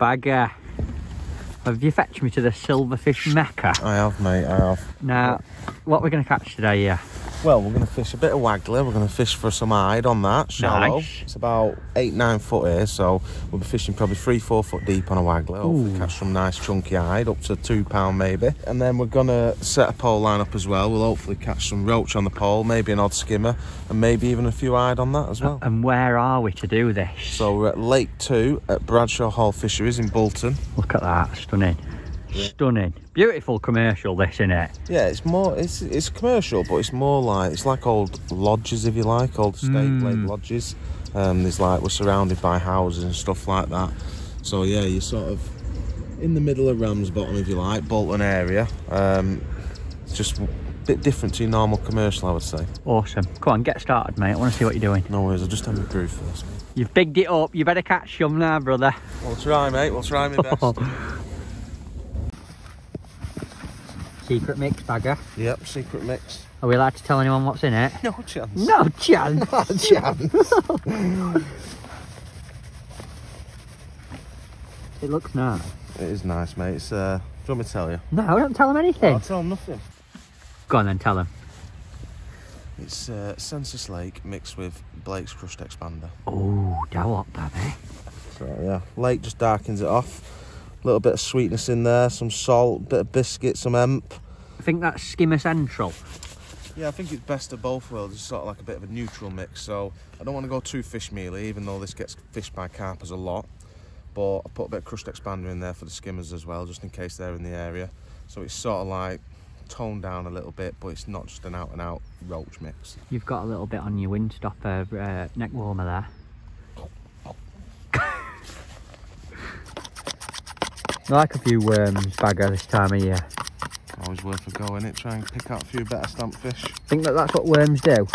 bagger. Have you fetched me to the Silverfish Mecca? I have, mate, I have. Now, what are we going to catch today, yeah? Well, we're going to fish a bit of Waggler. We're going to fish for some Ide on that, shallow. Nice. It's about 8-9 foot here, so we'll be fishing probably 3-4 foot deep on a Waggler. Hopefully catch some nice chunky Ide, up to £2 maybe. And then we're going to set a pole line up as well. We'll hopefully catch some roach on the pole, maybe an odd skimmer, and maybe even a few Ide on that as well. And where are we to do this? So we're at Lake 2 at Bradshaw Hall Fisheries in Bolton. Look at that, stunning. Yeah. Stunning. Beautiful commercial, this, isn't it? Yeah, it's more, it's commercial, but it's more like, it's like old lodges, if you like, old estate blade lodges. There's like, we're surrounded by houses and stuff like that. So yeah, you're sort of in the middle of Ramsbottom, if you like, Bolton area. It's just a bit different to your normal commercial, I would say. Awesome. Come on, get started, mate. I want to see what you're doing. No worries, I'll just have a brew first, mate. You've bigged it up. You better catch some now, brother. We'll try, mate. We'll try my best. Secret mix, bagger. Yep, secret mix. Are we allowed to tell anyone what's in it? No chance. No chance. No chance. It looks nice. It is nice, mate. It's, do you want me to tell you? No, don't tell them anything. I'll tell them nothing. Go on then, tell them. It's Census Lake mixed with Blake's Crushed Expander. Oh, dollop, baby. So yeah, Lake just darkens it off. A little bit of sweetness in there, some salt, bit of biscuit, some hemp. I think that's skimmer central. Yeah, I think it's best of both worlds. It's sort of like a bit of a neutral mix. So I don't want to go too fish mealy, even though this gets fished by carpers a lot. But I put a bit of crushed expander in there for the skimmers as well, just in case they're in the area. So it's sort of like toned down a little bit, but it's not just an out and out roach mix. You've got a little bit on your windstopper neck warmer there. I like a few worms, bagger, this time of year. Always worth a go, innit? Try and pick out a few better stamp fish. Think that that's what worms do?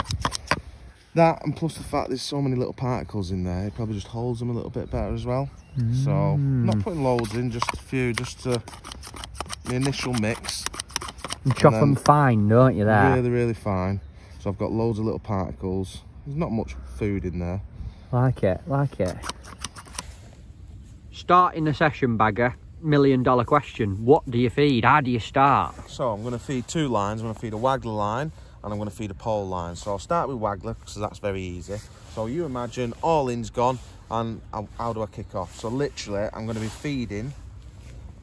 That, and plus the fact there's so many little particles in there, it probably just holds them a little bit better as well. So, not putting loads in, just a few, just to the initial mix. And chop them fine, don't you, there? Really, really fine. So I've got loads of little particles. There's not much food in there. Like it, like it. Starting the session, bagger. $1 million question. What do you feed? How do you start? So I'm going to feed two lines. I'm going to feed a Waggler line and I'm going to feed a pole line. So I'll start with Waggler because that's very easy. So you imagine all in's gone and how do I kick off? So literally I'm going to be feeding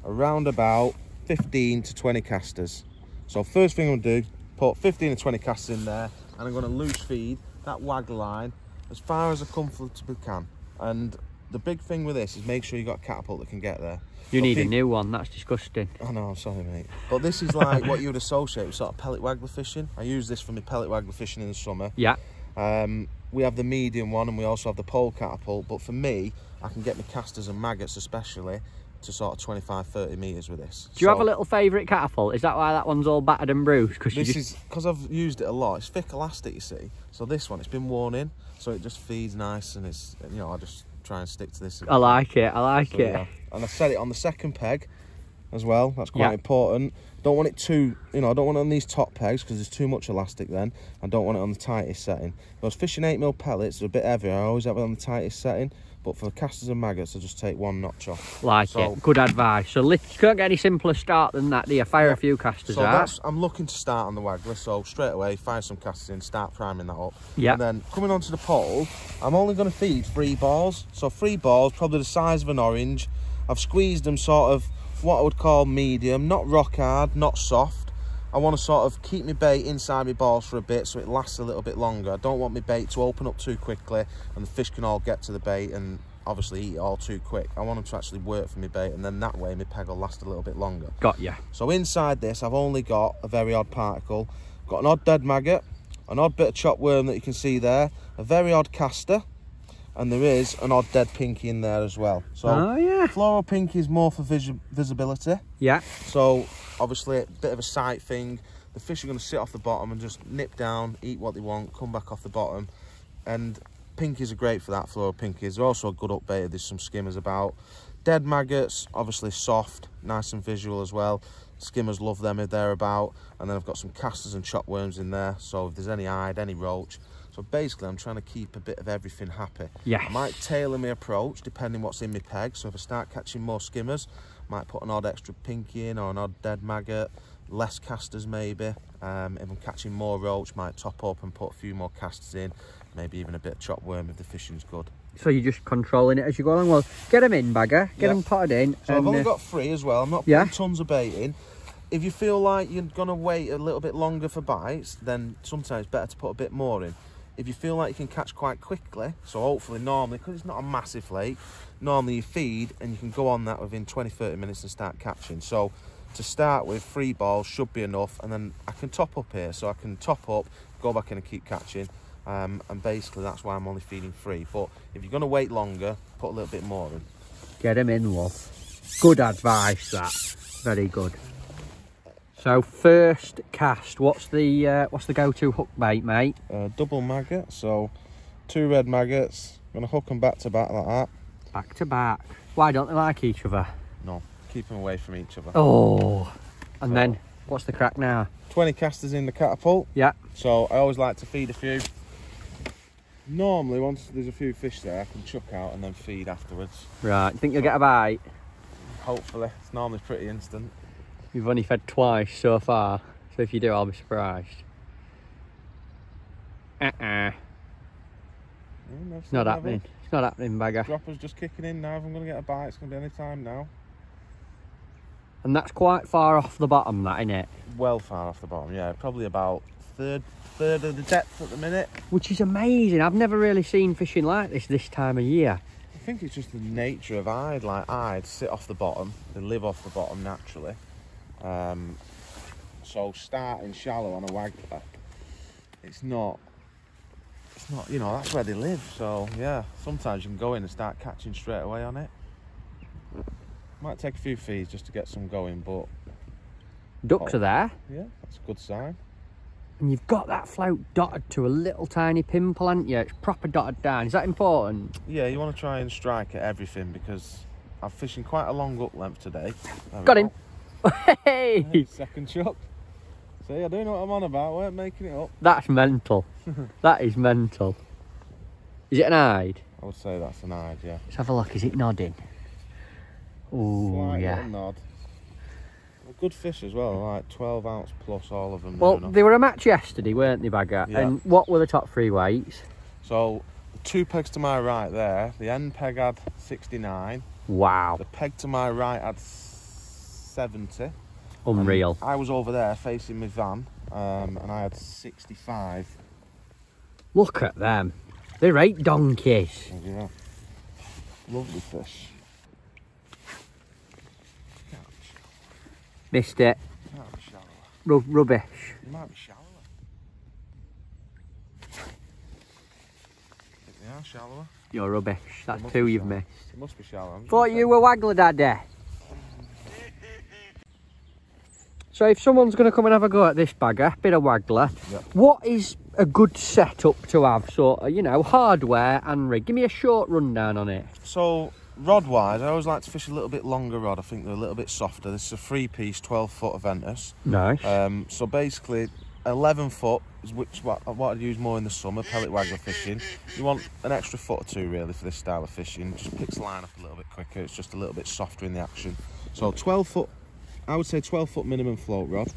around about 15 to 20 casters. So first thing I'm going to do, put 15 to 20 casters in there and I'm going to loose feed that Waggler line as far as I comfortably can. And the big thing with this is make sure you've got a catapult that can get there. You need a new one, that's disgusting. I know, I'm sorry, mate. But this is like what you would associate with sort of pellet Waggler fishing. I use this for my pellet Waggler fishing in the summer. Yeah. We have the medium one and we also have the pole catapult. But for me, I can get my casters and maggots especially to sort of 25-30 metres with this. Do you have a little favourite catapult? Is that why that one's all battered and bruised? This is because I've used it a lot. It's thick elastic, you see. So this one, it's been worn in, so it just feeds nice and it's, you know, I just try and stick to this. I like it, I like it. Yeah. And I set it on the second peg as well. That's quite important. Don't want it too, you know, I don't want it on these top pegs because there's too much elastic then. I don't want it on the tightest setting. If I was fishing 8mm pellets, they're a bit heavier. I always have it on the tightest setting. But for the casters and maggots, I just take one notch off. Like it. Good advice. So you can't get any simpler start than that, do you? Fire a few casters out. So I'm looking to start on the Waggler. So straight away, fire some casters in, start priming that up. Yeah. And then coming onto the pole, I'm only going to feed 3 balls. So 3 balls, probably the size of an orange. I've squeezed them sort of what I would call medium, not rock hard, not soft. I want to sort of keep my bait inside my balls for a bit so it lasts a little bit longer. I don't want my bait to open up too quickly and the fish can all get to the bait and obviously eat it all too quick. I want them to actually work for my bait and then that way my peg will last a little bit longer. Got ya. So inside this I've only got a very odd particle. Got an odd dead maggot, an odd bit of chopped worm that you can see there, a very odd caster, and there is an odd dead pinky in there as well. So floral pinky is more for visibility. Yeah. So obviously a bit of a sight thing. The fish are going to sit off the bottom and just nip down, eat what they want, come back off the bottom. And pinkies are great for that, floral pinkies. They're also a good upbait. There's some skimmers about. Dead maggots, obviously soft, nice and visual as well. Skimmers love them if they're about. And then I've got some casters and chopped worms in there. So if there's any Ide, any roach, So basically I'm trying to keep a bit of everything happy. Yes. I might tailor my approach depending what's in my peg. So if I start catching more skimmers, might put an odd extra pinky in or an odd dead maggot, less casters maybe. If I'm catching more roach, might top up and put a few more casters in, maybe even a bit of chopped worm if the fishing's good. So you're just controlling it as you go along. Well, get them in, Bagger. Get them potted in. So I've only got 3 as well. I'm not putting tons of bait in. If you feel like you're going to wait a little bit longer for bites, then sometimes it's better to put a bit more in. If you feel like you can catch quite quickly, so hopefully normally, because it's not a massive lake, normally you feed and you can go on that within 20-30 minutes and start catching. So to start with, 3 balls should be enough, and then I can top up here. So I can top up, go back in and keep catching, and basically that's why I'm only feeding 3. But if you're going to wait longer, put a little bit more in. Get them in, love. Good advice, that. Very good. So first cast, what's the go-to hook bait, mate? Double maggot, so 2 red maggots. I'm going to hook them back to back like that. Back to back. Why don't they like each other? No, keep them away from each other. Oh, and then what's the crack now? 20 casters in the catapult. Yeah. So I always like to feed a few. Normally, once there's a few fish there, I can chuck out and then feed afterwards. Right, think you'll get a bite? Hopefully, it's normally pretty instant. We've only fed twice so far, so if you do, I'll be surprised. It's not happening. It's not happening, Bagger. Dropper's just kicking in now. If I'm going to get a bite, it's going to be any time now. And that's quite far off the bottom, that, isn't it? Well far off the bottom, yeah. Probably about third of the depth at the minute. Which is amazing. I've never really seen fishing like this time of year. I think it's just the nature of Ide. Like Ide sit off the bottom. They live off the bottom naturally. So starting shallow on a Waggler, it's not, you know, that's where they live. So yeah, sometimes you can go in and start catching straight away on it. Might take a few feeds just to get some going, but ducks are there. Yeah, that's a good sign. And you've got that float dotted to a little tiny pimple, haven't you? It's proper dotted down. Is that important? Yeah, you want to try and strike at everything, because I'm fishing quite a long up length today. Got him. Hey! Second chuck. See, I don't know what I'm on about. Weren't making it up. That's mental. That is mental. Is it an Ide? I would say that's an Ide, yeah. Let's have a look. Is it nodding? Oh, yeah. Little nod. Good fish as well, like 12 ounce plus, all of them. Well, they were a match yesterday, weren't they, Bagger? Yeah. And what were the top 3 weights? So, the 2 pegs to my right there, the end peg had 69. Wow. The peg to my right had 70. Unreal. I was over there facing my van, and I had 65. Look at them. They're 8 donkeys. Oh, yeah. Lovely fish. Missed it. Might be shallower. Rubbish. It might be shallower. They are shallower. You're rubbish. That's 2 you've missed. It must be shallow. Thought you were Waggler, Daddy. So if someone's going to come and have a go at this Bagger, bit of Waggler, what is a good setup to have? So, you know, hardware and rig. Give me a short rundown on it. So, rod-wise, I always like to fish a little bit longer rod. I think they're a little bit softer. This is a 3-piece, 12-foot Aventus. Nice. So basically, 11 foot is what I'd use more in the summer, pellet Waggler fishing. You want an extra foot or 2 really for this style of fishing. It just picks the line up a little bit quicker. It's just a little bit softer in the action. So 12 foot, I would say 12 foot minimum float rod.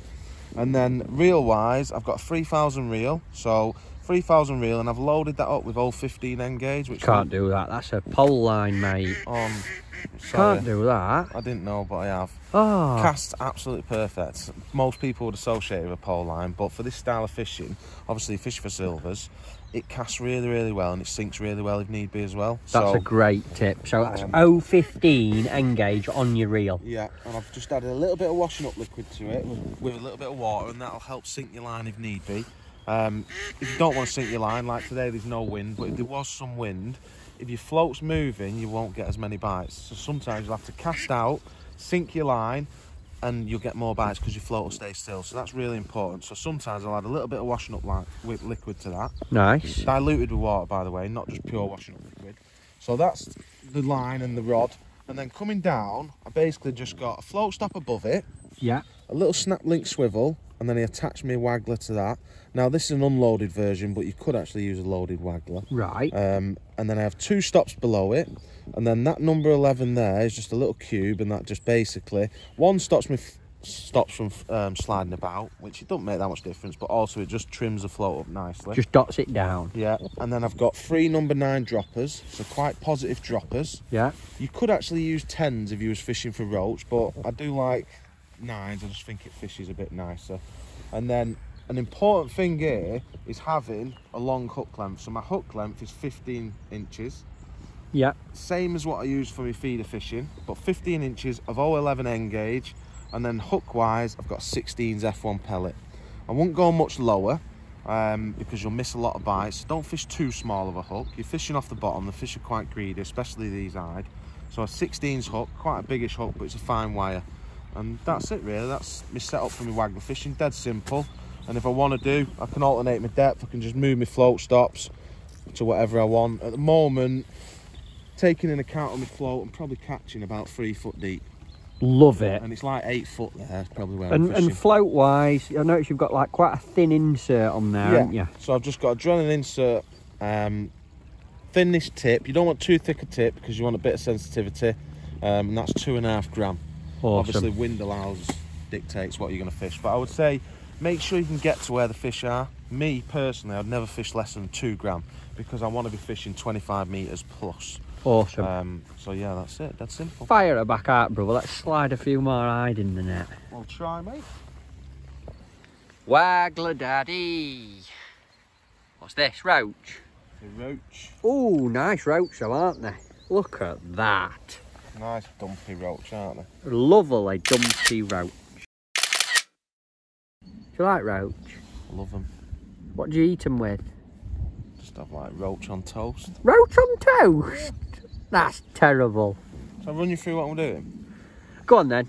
And then reel wise, I've got a 3000 reel. So 3000 reel, and I've loaded that up with old 15 N-gauge. Which can't do that. That's a pole line, mate. Can't do that. I didn't know, but I have. Oh. Cast absolutely perfect. Most people would associate it with a pole line, but for this style of fishing, obviously fish for silvers, it casts really, really well, and it sinks really well if need be as well. That's a great tip. So that's 0.15 N-gauge on your reel. Yeah, and I've just added a little bit of washing up liquid to it with a little bit of water, and that'll help sink your line if need be. If you don't want to sink your line, like today there's no wind, but if there was some wind, if your float's moving, you won't get as many bites. So sometimes you'll have to cast out, sink your line, and you'll get more bites because your float will stay still. So that's really important. So sometimes I'll add a little bit of washing up with liquid to that. Nice. Diluted with water, by the way, not just pure washing up liquid. So that's the line and the rod. And then coming down, I basically just got a float stop above it. Yeah. A little snap link swivel, and then I attach my Waggler to that. Now this is an unloaded version, but you could actually use a loaded Waggler. Right. And then I have 2 stops below it, and then that number 11 there is just a little cube, and that just basically, one stops me from sliding about, which it doesn't make that much difference, but also it just trims the float up nicely. Just dots it down. Yeah, and then I've got 3 number 9 droppers, so quite positive droppers. Yeah. You could actually use 10s if you was fishing for roach, but I do like 9s. I just think it fishes a bit nicer. And then an important thing here is having a long hook length. So my hook length is 15 inches. Yeah. Same as what I use for my feeder fishing, but 15 inches of 011 end gauge. And then hook wise, I've got 16's F1 pellet. I won't go much lower because you'll miss a lot of bites. Don't fish too small of a hook. You're fishing off the bottom. The fish are quite greedy, especially these Ide. So a 16's hook, quite a biggish hook, but it's a fine wire. And that's it really. That's my setup for my Waggler fishing. Dead simple. And if I want to do, I can alternate my depth. I can just move my float stops to whatever I want. At the moment, taking in account of my float, I'm probably catching about 3 foot deep. Love it. And it's like 8 foot there, probably where I'm fishing. And float wise, I notice you've got like quite a thin insert on there, haven't you? So I've just got a drilling insert, thinnest tip. You don't want too thick a tip because you want a bit of sensitivity, and that's 2.5 gram. Awesome. Obviously wind allows dictates what you're going to fish, but I would say make sure you can get to where the fish are. Me personally, I'd never fish less than 2 gram because I want to be fishing 25 metres plus. Awesome. So yeah, that's it. That's simple. Fire her back out, brother. Let's slide a few more Ide in the net. I'll try, mate. Waggler daddy. What's this? Roach? The roach. Oh, nice roach though, aren't they? Look at that. Nice dumpy roach, aren't they? Lovely dumpy roach. Do you like roach? I love them. What do you eat them with? Just have like roach on toast. Roach on toast? That's terrible. So I'll run you through what I'm doing. Go on then.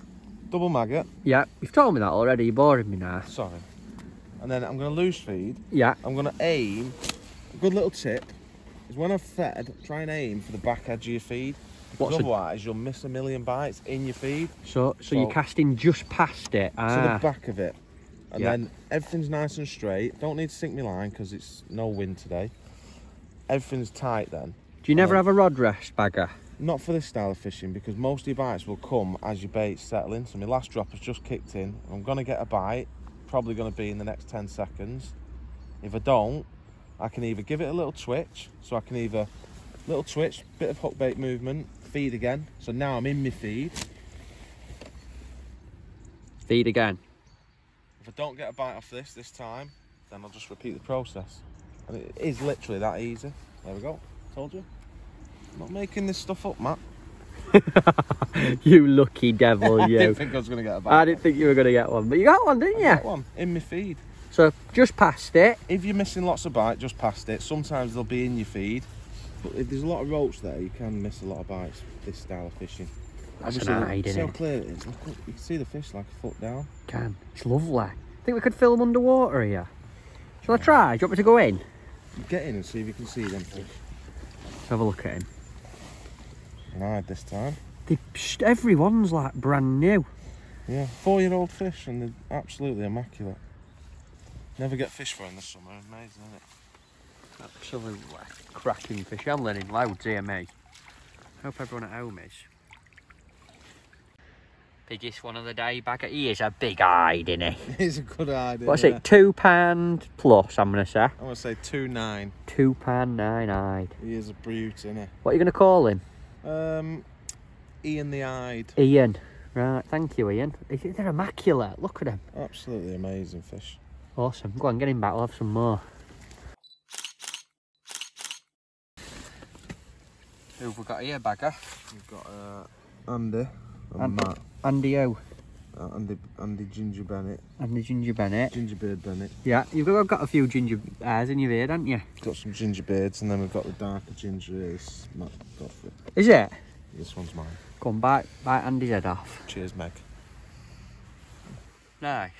Double maggot. Yeah, you've told me that already. You're boring me now. Sorry. And then I'm going to loose feed. Yeah. I'm going to aim. A good little tip is when I've fed, try and aim for the back edge of your feed. Because otherwise you'll miss a million bites in your feed. So you're casting just past it. To the back of it. And then everything's nice and straight. Don't need to sink my line because it's no wind today. Everything's tight then. Do you never have a rod rest bagger? Not for this style of fishing because most of your bites will come as your bait's settling. So my last drop has just kicked in. I'm going to get a bite, probably going to be in the next 10 seconds. If I don't, I can either give it a little twitch. So I can either, little twitch, bit of hook bait movement, feed again. So now I'm in my feed. Feed again. If I don't get a bite off this time, then I'll just repeat the process. And it is literally that easy. There we go. Told you. I'm not making this stuff up, Matt. You lucky devil, you. I didn't think I was going to get a bite. I didn't think you were going to get one, but you got one, didn't you? I got one in my feed. So just past it. If you're missing lots of bites, just past it. Sometimes they'll be in your feed. But if there's a lot of roach there, you can miss a lot of bites with this style of fishing. That's an Ide, see how isn't it? clear it is. Look, you can see the fish like a foot down. Can. It's lovely. Think we could film underwater here? Shall I try? Do you want me to go in? Get in and see if you can see them fish. Let's have a look at him. An Ide this time. Everyone's like brand new. Yeah, 4-year-old fish and they're absolutely immaculate. Never get fish for in the summer. Amazing, isn't it? Absolutely cracking fish. I'm learning loads here, mate. Hope everyone at home is. Biggest one of the day bagger. He is a big Ide, isn't he? It's a good idea. What's it? £2 plus, I'm going to say. I'm going to say 2.9. £2.9 Ide. He is a brute, isn't he? What are you going to call him? Ian the Ide. Ian. Right, thank you, Ian. They're immaculate. Look at them. Absolutely amazing fish. Awesome. Go on, get him back. We'll have some more. Who have we got here, bagger? We've got Andy and Matt. Andy O. Andy Ginger Bennett. Andy Ginger Bennett. Gingerbird Bennett. Yeah, you've got a few ginger hairs in your beard, haven't you? Got some gingerbeards and then we've got the darker ginger ears. Matt Godfrey. Is it? This one's mine. Go on, bite Andy's head off. Cheers, Meg. Nice.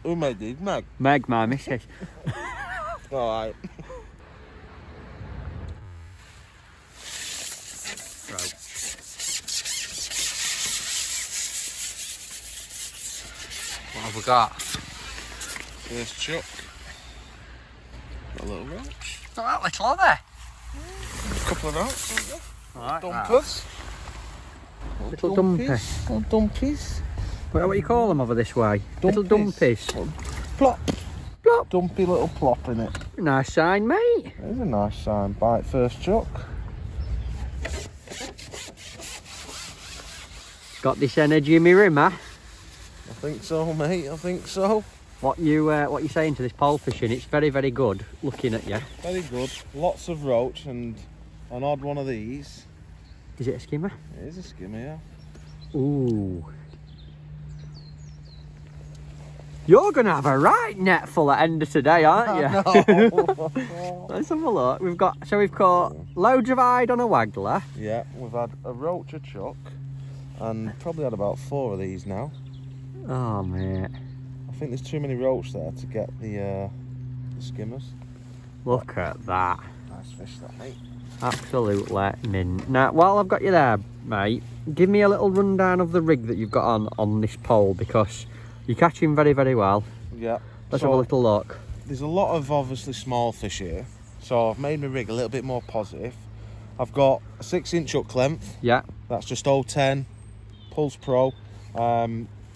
Who made these? Meg? Meg, my missus. Alright. Right. What have we got? First chuck. Got a little roach. Not that little, are they? A couple of roach, haven't you? Right, Dumpers. Little dumpies. Little dumpies. What do you call them over this way? Little dumpies. Plop. Plop. Dumpy little plop in it. Nice sign, mate. It is a nice sign. Bite first chuck. Got this energy in me rimmer. I think so, mate. I think so. What you saying to this pole fishing? It's very, very good looking at you. Very good. Lots of roach and an odd one of these. Is it a skimmer? It is a skimmer, yeah. Ooh. You're going to have a right net full at end of today, aren't you? Let's have a look. We've caught loads of Ide on a Waggler. Yeah, we've had a roach, a chuck, and probably had about 4 of these now. Oh, mate. I think there's too many roach there to get the skimmers. Look at that. Nice fish, that, mate. Absolutely mint. Now, while I've got you there, mate, give me a little rundown of the rig that you've got on this pole, because you're catching very, very well. Yeah. Let's have a little look. There's a lot of obviously small fish here, so I've made my rig a little bit more positive. I've got a 6-inch hook length. Yeah. That's just 010 Pulse Pro.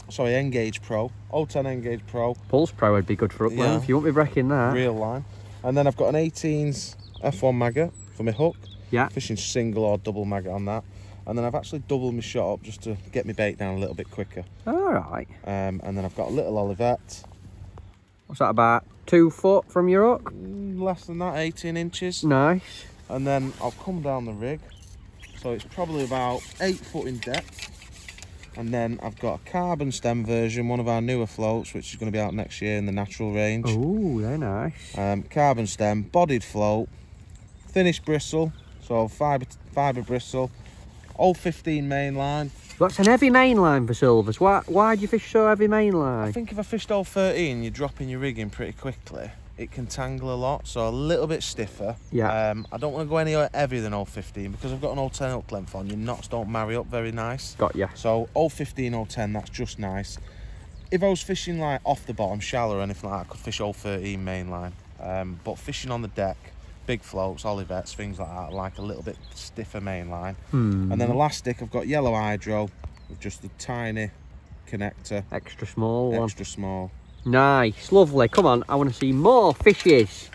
Sorry, Engage Pro. 010 Engage Pro. Pulse Pro would be good for hook length. You won't be breaking that. Real line. And then I've got an 18's F1 maggot for my hook. Yeah. Fishing single or double maggot on that. And then I've actually doubled my shot up just to get my bait down a little bit quicker. Alright. And then I've got a little Olivette. What's that, about 2 foot from your hook? Less than that, 18 inches. Nice. And then I'll come down the rig. So it's probably about 8 foot in depth. And then I've got a carbon stem version, one of our newer floats, which is going to be out next year in the natural range. Ooh, they're nice. Carbon stem, bodied float, finished bristle, so fibre bristle, 015 main line. That's an heavy main line for silvers. Why do you fish so heavy main line? I think if I fished 013, you're dropping your rig in pretty quickly. It can tangle a lot, so a little bit stiffer. Yeah. I don't want to go any heavier than 015 because I've got an 010 hook length on. Your knots don't marry up very nice. Got ya. So 015, 010, that's just nice. If I was fishing like off the bottom, shallow or anything like that, I could fish 013 main line. But fishing on the deck, big floats, olivettes, things like that, like a little bit stiffer main line. And then elastic, I've got yellow hydro with just a tiny connector. Extra small one. Extra small. Nice, lovely. Come on, I want to see more fishes.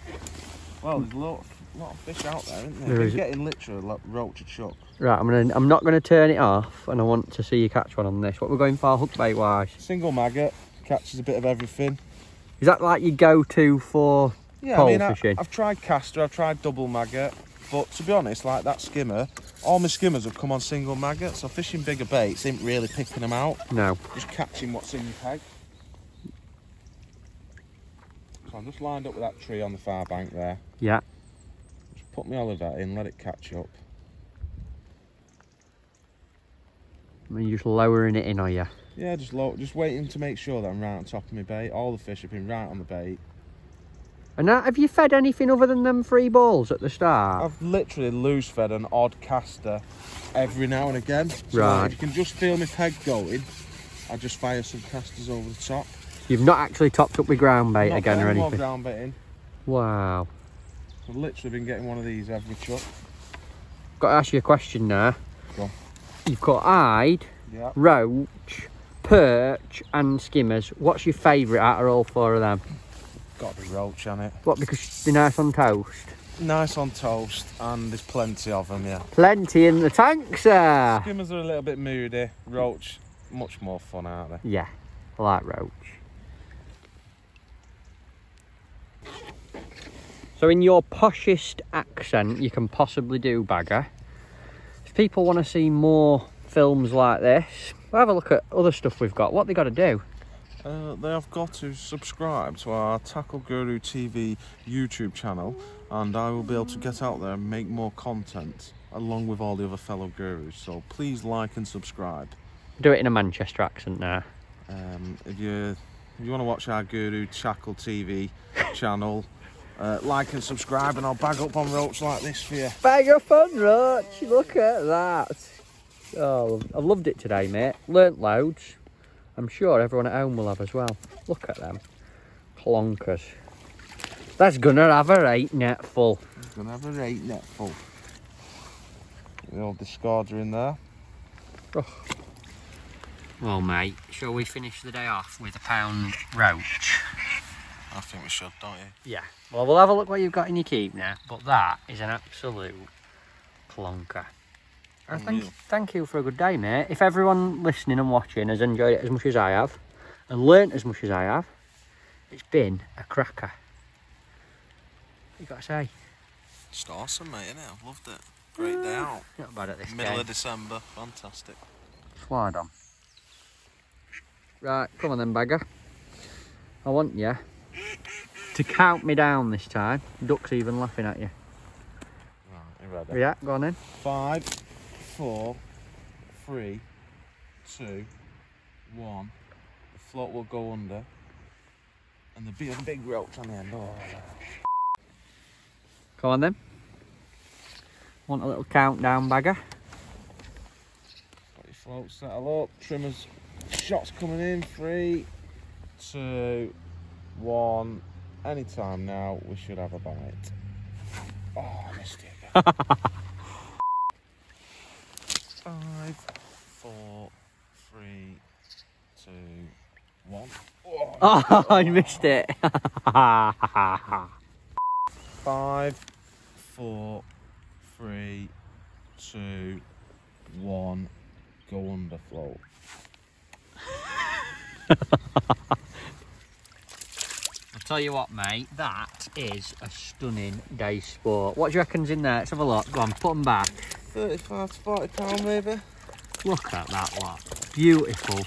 Well, there's a lot of fish out there, isn't there? You're getting literally like roach and chuck. Right, I'm not going to turn it off, and I want to see you catch one on this. What we're going for hook bait wise? Single maggot, catches a bit of everything. Is that like your go-to for pole fishing? I've tried caster, I've tried double maggot, but to be honest, like that skimmer, all my skimmers have come on single maggot, so fishing bigger baits ain't really picking them out. No. Just catching what's in your peg. So I'm just lined up with that tree on the far bank there. Yeah. Just put my Olivette in, let it catch up. Are you just lowering it in, are you? Yeah, just waiting to make sure that I'm right on top of my bait. All the fish have been right on the bait. And now, have you fed anything other than them 3 balls at the start? I've literally loose fed an odd caster every now and again. So right. If you can just feel my peg going, I just fire some casters over the top. You've not actually topped up with ground bait again or anything? Not ground bait in. Wow. I've literally been getting one of these every chuck. Got to ask you a question now. Go on. You've got Ide, Roach, Perch and Skimmers. What's your favourite out of all 4 of them? Got to be Roach on it. What, because they're nice on toast? Nice on toast, and there's plenty of them, yeah. Plenty in the tank, sir. Skimmers are a little bit moody. Roach, much more fun, aren't they? Yeah, I like Roach. So in your poshest accent you can possibly do, Bagger, if people want to see more films like this, we'll have a look at other stuff we've got. What they got to do? They have got to subscribe to our Tackle Guru TV YouTube channel, and I will be able to get out there and make more content along with all the other fellow gurus. So please like and subscribe. Do it in a Manchester accent now. If you want to watch our Guru Tackle TV channel, like and subscribe, and I'll bag up on roach like this for you. Bag up on Roach, look at that. Oh, I've loved it today, mate. Learnt loads. I'm sure everyone at home will have as well. Look at them. Plonkers. That's gonna have a right net full. It's gonna have a right net full. The old discards are in there. Oh. Well, mate, shall we finish the day off with a pound roach? I think we should, don't you? Yeah. Well, we'll have a look what you've got in your keep now. But that is an absolute plonker. Thank you for a good day, mate. If everyone listening and watching has enjoyed it as much as I have, and learnt as much as I have, it's been a cracker. What you got to say? Just awesome, mate, innit? I've loved it. Great day out. Not bad at this Middle of December. Fantastic. Slide on. Right, come on then, bagger. I want you to count me down this time. Duck's even laughing at you. Right, you ready? Yeah, go on then. 5, 4, 3, 2, 1. The float will go under. And there'll be a big roach on the end. Oh. Come on then. Want a little countdown, bagger? Got your float settle up. Trimmers. Shots coming in. 3, 2, 1. Anytime now, we should have a bite. Oh, I missed it again. 5, 4, 3, 2, 1. Oh, you missed it. 5, 4, 3, 2, 1. Go under float. I'll tell you what, mate, that is a stunning day's sport. What do you reckon's in there? Let's have a look. Go on, put them back. 35 to 40 pound maybe. Look at that lot. Beautiful,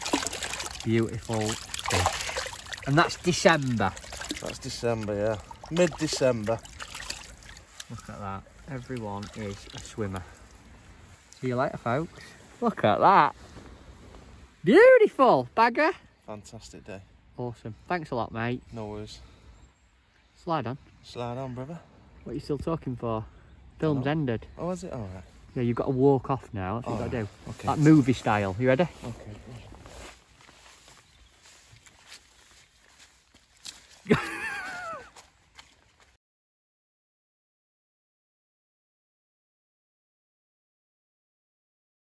beautiful fish. And that's December. That's December, yeah. Mid-December. Look at that. Everyone is a swimmer. See you later, folks. Look at that. Beautiful, bagger. Fantastic day. Awesome. Thanks a lot, mate. No worries. Slide on. Slide on, brother. What are you still talking for? Film's ended. Oh, is it? All right. Yeah, you've got to walk off now. That's what you've got to do. Okay. Like movie style. You ready? Okay.